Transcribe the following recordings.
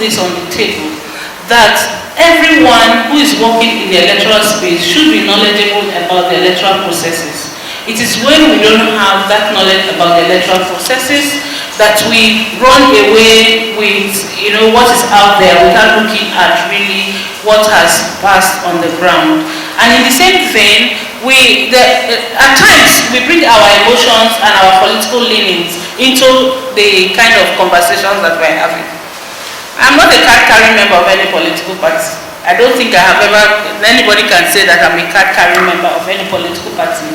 this on the table, that everyone who is working in the electoral space should be knowledgeable about the electoral processes. It is when we don't have that knowledge about the electoral processes that we run away with, what is out there without looking at really what has passed on the ground. And in the same vein, at times we bring our emotions and our political leanings into the kind of conversations that we're having. I'm not a card-carrying member of any political party. I don't think anybody can say that I'm a card-carrying member of any political party.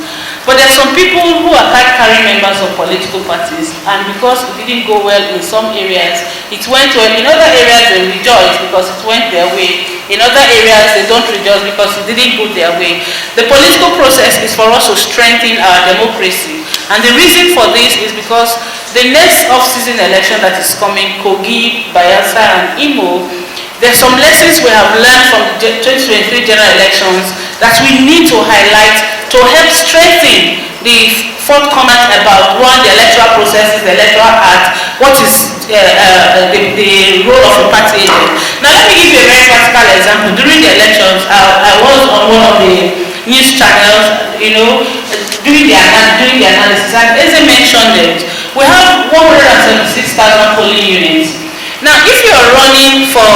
But there are some people who are card-carrying members of political parties, and because it didn't go well in some areas, it went well. In other areas they rejoice because it went their way. In other areas they don't rejoice because it didn't go their way. The political process is for us to strengthen our democracy. And the reason for this is because the next off-season election that is coming, Kogi, Bayelsa, and Imo, there's some lessons we have learned from the 2023 general elections that we need to highlight to help strengthen the forthcoming about the electoral processes, the electoral act, what is the role of a party agent. Now let me give you a very practical example. During the elections, I was on one of the news channels, doing the analysis, and as I mentioned it, we have 176,000 polling units. Now, if you are running for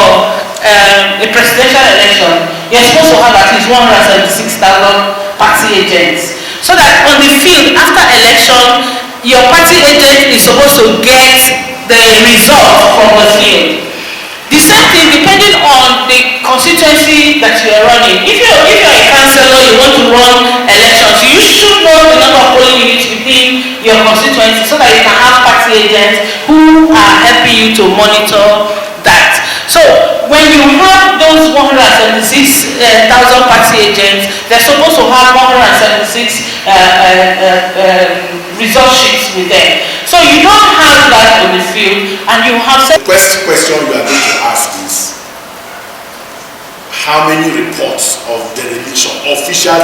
a presidential election, you're supposed to have at least 176,000 party agents. So that on the field, after election, your party agent is supposed to get the result from the field. The same thing depending on the constituency that you are running. If you're a councillor, you want to run elections, you should know the number of polling units within your constituency so that you can have party agents who are helping you to monitor that. So when you have those 176,000 party agents, they're supposed to have 176 result sheets with them. So you don't have that on the field, and you have... The question you are going to ask is, how many reports of dereliction, official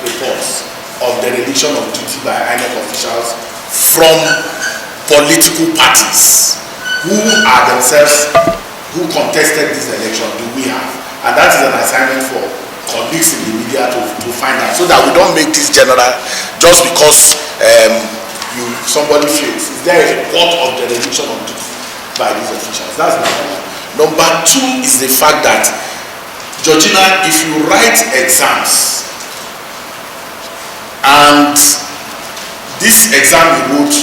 reports of dereliction of duty by INEC officials from political parties who are themselves, who contested this election, do we have? And that is an assignment for colleagues in the media to find out, so that we don't make this general just because somebody feels. Is there a report of dereliction of duty by these officials? That's number one. Number two is the fact that, Georgina, if you write exams and this exam you wrote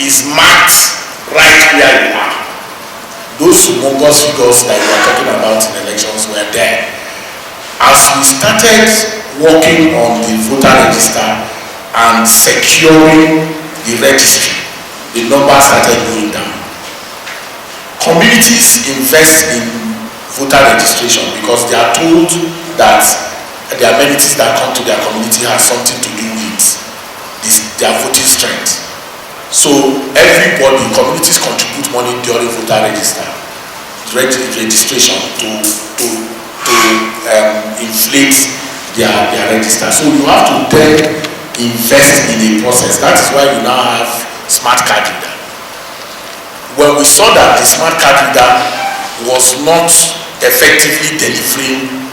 is marked right where you are, those humongous figures that you are talking about in elections were there. As we started working on the voter register and securing the registry, the numbers started going down. Communities invest in voter registration because they are told that the amenities that come to their community has something to do with their voting strength. So everybody, communities contribute money during voter registration to inflate their register. So you have to then invest in a process. That is why we now have smart card reader. When we saw that the smart card reader was not effectively delivering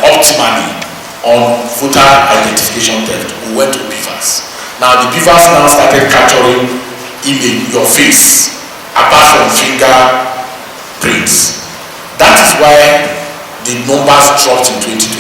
optimally on voter identification theft, we went to beavers. Now the beavers now started capturing your face apart from fingerprints. That is why the numbers dropped in 2023.